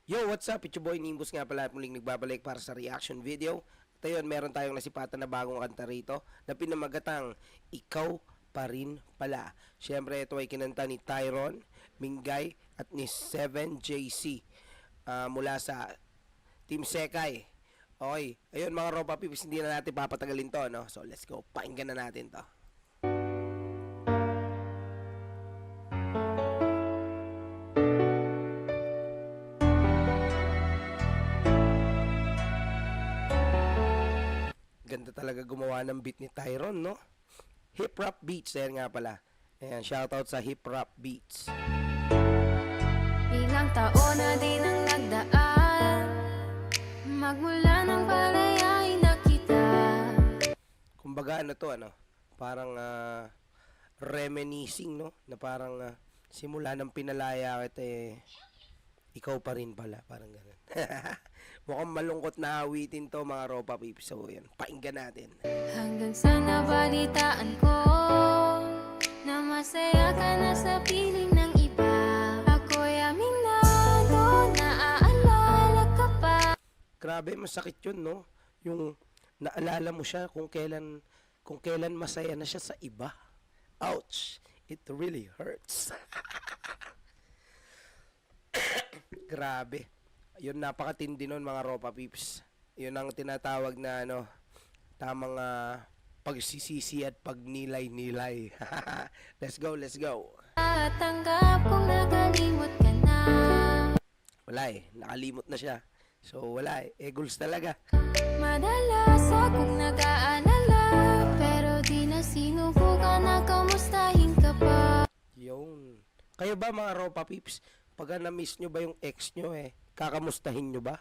Yo, what's up? It's your boy Nimbus nga pala, muling nagbabalik para sa reaction video. At ayun, meron tayong nasipatan na bagong kanta rito na pinamagatang Ikaw Pa Rin Pala. Siyempre, ito ay kinanta ni Tyron, Mingay at ni 7JC mula sa Team Sekay. Okay, ayun mga Ropa Pips, hindi na natin papatagalin to, no? So let's go, pakinggan na natin to. Ganda talaga gumawa ng beat ni Tyron, no? Hip Hop Beats, ayan nga pala. Ayan, shoutout sa Hip Hop Beats. Ilang taon na din ang nagdaan, magmula ng palayain na kita. Kumbaga ano to, ano? Parang reminiscing, no? Na parang simula ng pinalaya kita ikaw pa rin pala, parang ganun. Mukhang malungkot na awitin to mga Ropa Pips. So yan, pakinggan natin. Hanggang sa nabalitaan ko na masaya ka na sa piling ng iba, ako'y aminado, naaalala ka pa. Grabe, masakit yun, no? Yung naalala mo siya kung kailan masaya na siya sa iba. Ouch! It really hurts. Grabe. Yun, napakatindi nun mga Ropa Pips. Yun ang tinatawag na tamang pagsisisi at pagnilay-nilay. Let's go, let's go. At tanggap kung nakalimot ka na. Wala nakalimot na siya. So wala goals talaga. Madalas akong nag-aalala, pero di na sinubukan na kamustahin ka pa. Yun. Kayo ba mga Ropa Pips, pag na-miss nyo ba yung ex nyo kakamustahin nyo ba?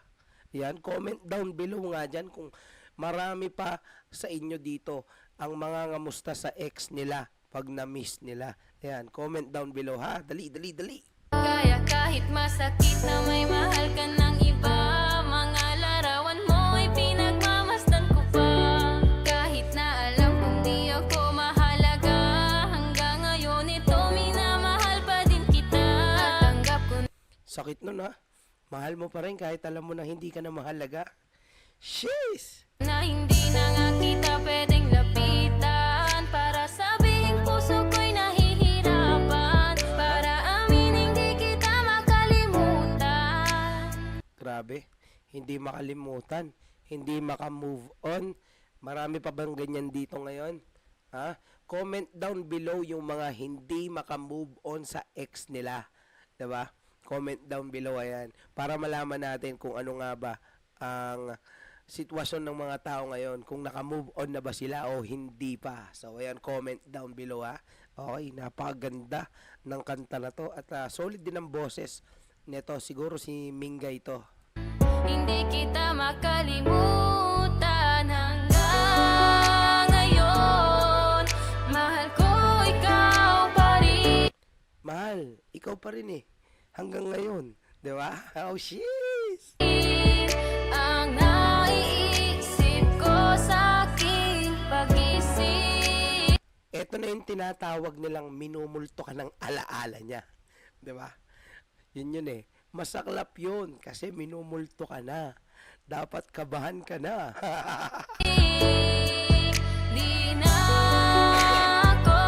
Yan, comment down below nga dyan kung marami pa sa inyo dito ang mga ngamusta sa ex nila pag na-miss nila. Yan, comment down below ha. Dali, dali, dali. Kaya kahit masakit na may mahal ka ng iba, mga larawan mo ay pinagmamasdan ko pa. Kahit na alam kong di ako mahalaga, hanggang ngayon ito minamahal pa din kita. At tanggap ko Sakit nun ha. Mahal mo pa rin kahit alam mo na hindi ka na mahalaga. Sheesh! na hindi na nga kita pwedeng lapitan, para sabihing puso ko'y nahihirapan, para aminin di kita makalimutan. Grabe. Hindi makalimutan. Hindi makamove on. Marami pa bang ganyan dito ngayon? Ha? Comment down below yung mga hindi makamove on sa ex nila. Diba? Comment down below, ayan. Para malaman natin kung ano nga ba ang sitwasyon ng mga tao ngayon. Kung nakamove on na ba sila o hindi pa. So, ayan, comment down below ha. Okay, napakaganda ng kanta na to. At solid din ang boses nito. Siguro si Mingay to. Hindi kita makalimutan hanggang ngayon, mahal ko ikaw pa rin. Mahal, ikaw pa rin hanggang ngayon. Diba? Oh, sheesh! Ang naiisip ko sa aking pag-isip. Ito na yung tinatawag nilang minumulto ka ng alaala niya. Diba? Yun Masaklap yun kasi minumulto ka na. Dapat kabahan ka na. Di na ako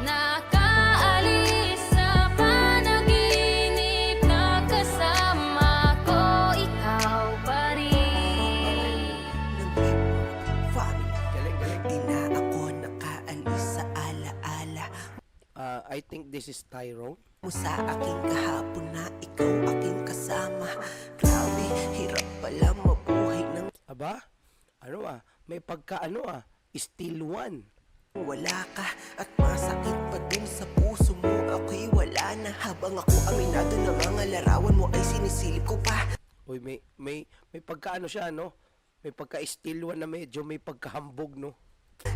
nakaalis sa panaginip na kasama ko, ikaw pa rin. Galing, galing. Di na ako nakaalis sa alaala I think this is Tyron. mo sa aking kahapon na ikaw aking kasama. Grabe, hirap pala mabuhay ng Aba? May still one. wala ka. At masakit pa dun sa puso mo, ako'y wala na. Habang ako aminado na mga larawan mo ay sinisilip ko pa. Uy, may pagka siya, no? May pagka-still one na medyo may pagkahambog, no?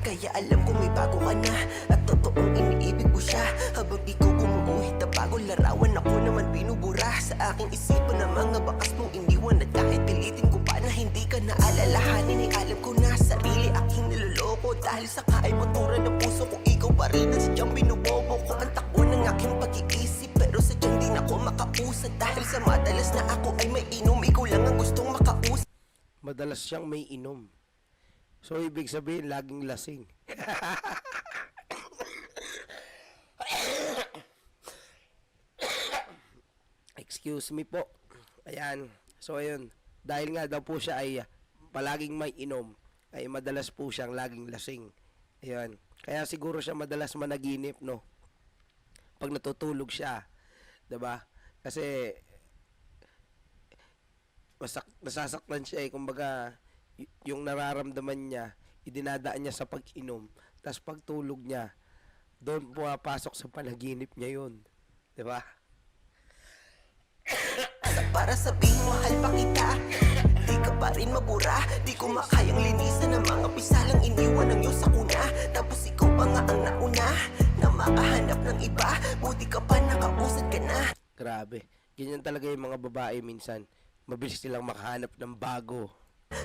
Kaya alam ko may bago ka na, at totoong iniibig ko siya. Habang ikaw gumuguhit na bagong larawan, ako naman binubura sa aking isipan ng mga bakas mong iniwan. At kahit pilitin ko pa na hindi ka naalalahanin, ay alam ko na sarili aking niloloko. Dahil sa kaay motura ng puso ko, ikaw pa rin ang sadyang binubobo ko. Ang takbo ng aking pag-iisip, pero sadyang di na ako makausad. Dahil sa madalas na ako ay may inom, ikaw lang ang gustong makausap. Madalas siyang may inom. So, ibig sabihin, laging lasing. Excuse me po. Ayan. So, ayun. Dahil nga daw po siya ay palaging may inom, ay madalas po siyang laging lasing. Ayan. Kaya siguro siya madalas managinip, no? Pag natutulog siya. 'Di ba? Kasi nasasaktan siya eh. Kumbaga, yung nararamdaman niya, idinadaan niya sa pag-inom. Tapos pagtulog niya, doon pumapasok sa panaginip niya yun. 'Di ba? Para sabihin mahal pa kita, di ka pa rin mabura. Di ko makayang linisan ng mga pisalang iniwan ng iyo sa una. Tapos ikaw pa nga ang nauna na makahanap ng iba. Buti ka pa nakausad ka na. Grabe. Ganyan talaga yung mga babae minsan. Mabilis silang makahanap ng bago.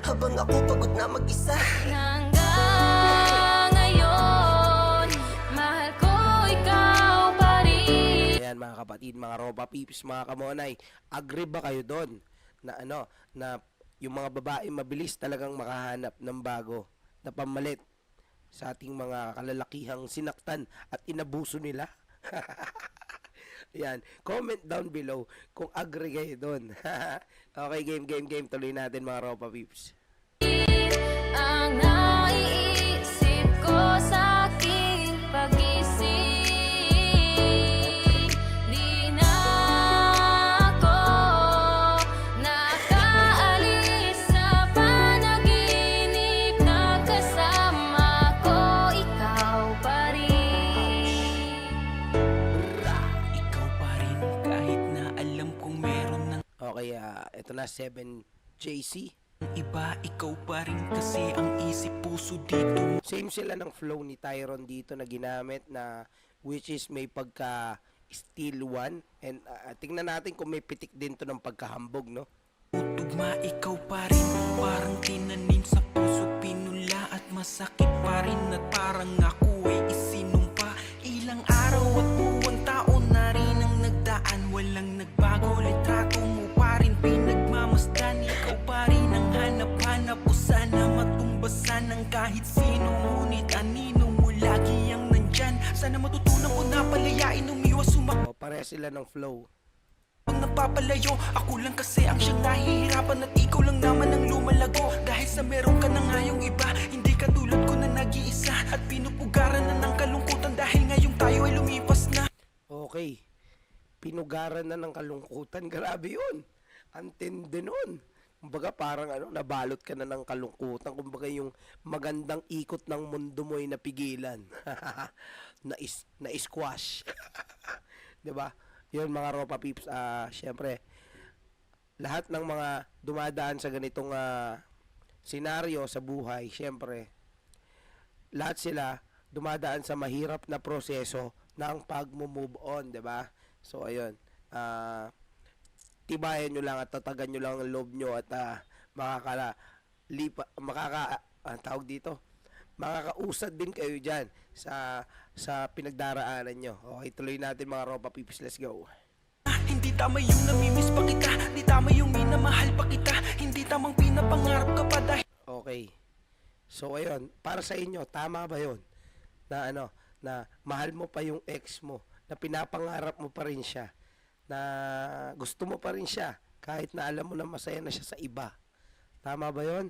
Habang ako pagod na mag-isa, Hanggang ngayon, mahal ko ikaw pa rin. Ayan mga kapatid, mga ropa peeps, mga kamonay, agree ba kayo doon na na yung mga babae mabilis talagang makahanap ng bago na pamalit sa ating mga kalalakihang sinaktan at inabuso nila? Ayan, comment down below kung agree kayo doon. Okay, game, tuloy natin mga ropa peeps. Ang naiisip ko sa aking pag-isip, di na ako nakaalis sa panaginip na kasama ko, ikaw pa rin. Ikaw pa rin kahit na alam kong meron ng Okay, ito na 7JC. iba. Ikaw pa rin kasi ang isip puso dito. Same sila ng flow ni Tyron dito na ginamit na which is may pagka steel one and tingnan natin kung may pitik din to ng pagkahambog, no? Tugma, ikaw pa rin parang tinanim sa puso, pinula at masakit pa rin at parang ako ay isinumpa. Ilang araw at buwan, taon na rin ang nagdaan, walang nagbago, litrato mo pa rin pinagmamasdan. Ikaw pa rin ang hanap-hanap ko, sana matumbasan ng kahit sino, ngunit anino mo lagi ang nandyan. Sana matutunan ko na palayain, umiwas sumakot. O, pare sila ng flow. Pag napapalayo, ako lang kasi ang siyang nahihirapan at ikaw lang naman ang lumalago. Dahil sa meron ka na ngayong iba, hindi ka tulad ko na nag-iisa at pinupugaran na ng kalungkutan dahil ngayong tayo ay lumipas na. Okay. Pinugaran na ng kalungkutan. Grabe yun. Antindi nun. Kumbaga parang nabalot ka na ng kalungkutan. Kumbaga yung magandang ikot ng mundo mo ay napigilan. Na-squash. 'Di ba? Yun mga ropa peeps, syempre, lahat ng mga dumadaan sa ganitong senaryo sa buhay, syempre, lahat sila dumadaan sa mahirap na proseso ng pag-move on, 'di ba? So ayun, tibayan nyo lang at tatagan nyo lang ang loob nyo at tawag dito, makakausad din kayo dyan sa pinagdaraanan nyo. Okay, tuloy natin mga ropa peeps, let's go. Hindi tama yung namimiss pa kita, hindi tama yung minamahal pa kita, hindi tamang pinapangarap ka pa dahil Okay. So ayun, para sa inyo, tama ba 'yon? Na na mahal mo pa yung ex mo, na pinapangarap mo pa rin siya, na gusto mo pa rin siya kahit na alam mo na masaya na siya sa iba. Tama ba 'yon?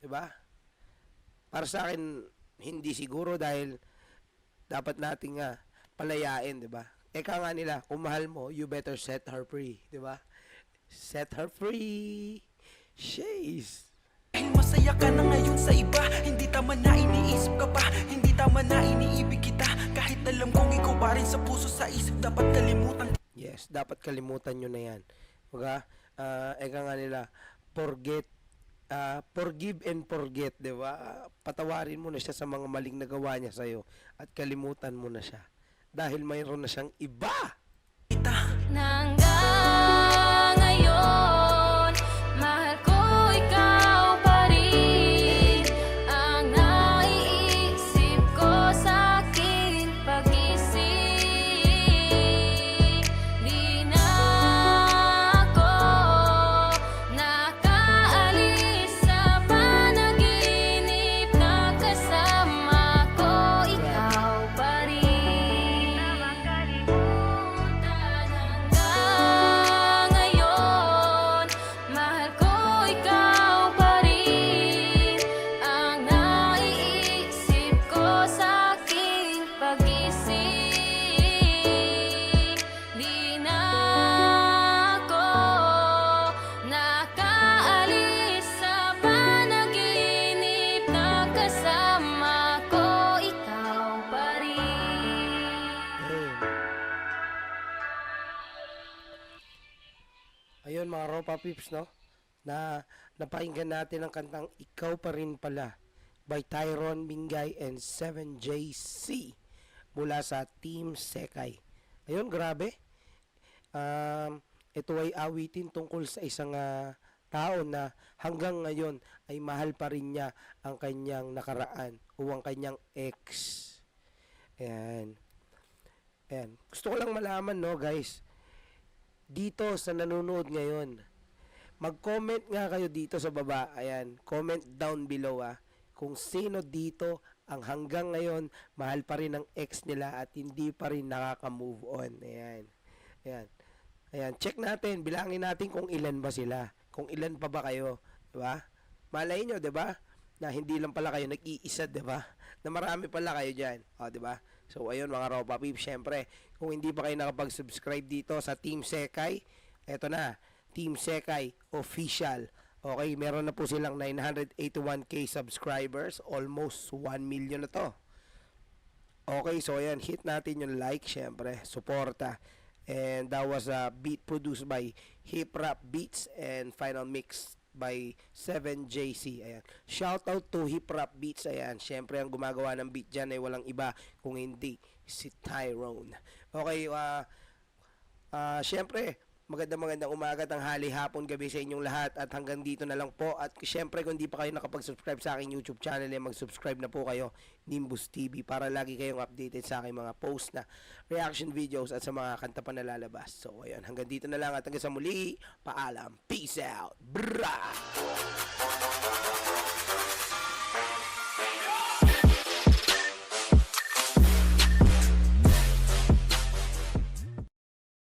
'Di ba? Para sa akin, hindi siguro dahil dapat nating palayain, 'di ba? Eka nga nila, kung mahal mo, you better set her free, 'di ba? Set her free. Shays. masaya ka na ngayon sa iba. Hindi tama na iniisip ka pa, hindi tama na iniibig kita. Kahit alam kong ikaw pa rin sa puso, sa isip dapat kalimutan. Yes, dapat kalimutan nyo na yan. Baga, eka nga nila, forgive and forget, di ba? Patawarin mo na siya sa mga maling nagawa niya sa'yo at kalimutan mo na siya. Dahil mayroon na siyang iba. Hanggang ngayon, mahal ko ikaw pa rin. Ang naiisip ko sa aking pag-isip, Ayun mga Ropa Pips, no? Na napakinggan natin ang kantang Ikaw Pa Rin Pala by Tyron Mingay and 7JC mula sa Team Sekay. Ayun, grabe. Ito ay awitin tungkol sa isang tao na hanggang ngayon ay mahal pa rin niya ang kanyang nakaraan o ang kanyang ex. Ayan. Ayan. Gusto ko lang malaman, no, guys, dito sa nanonood ngayon, mag-comment nga kayo dito sa baba. Ayan, comment down below kung sino dito ang hanggang ngayon mahal pa rin ang ex nila at hindi pa rin nakaka-move on. Ayan. Ayan. Ayan, check natin, bilangin natin kung ilan ba sila. Kung ilan pa ba kayo, 'di ba? Malay nyo, 'di ba? Na hindi lang pala kayo nag-iisa, 'di ba? Na marami pala kayo diyan. 'Di ba? So ayun mga Ropa Peeps, syempre, kung hindi pa kayo nakapag-subscribe dito sa Team Sekay, eto na, Team Sekay Official. Okay, meron na po silang 981k subscribers, almost 1 million na to. Okay, so ayan, hit natin yung like, syempre, suporta. And that was a beat produced by Hip Rap Beats and final mix by 7JC. Ayan. Shout out to Hip Rap Beats. Ayan. Syempre ang gumagawa ng beat dyan ay walang iba kung hindi si Tyrone. Okay, syempre magandang umaga, tanghali, hapon, gabi sa inyong lahat at hanggang dito na lang po. At syempre kung di pa kayo nakapag-subscribe sa aking YouTube channel, mag-subscribe na po kayo, Nimbus TV, para lagi kayong updated sa aking mga post na reaction videos at sa mga kanta pa na lalabas. So ayun, hanggang dito na lang at hanggang sa muli, paalam, peace out, brah!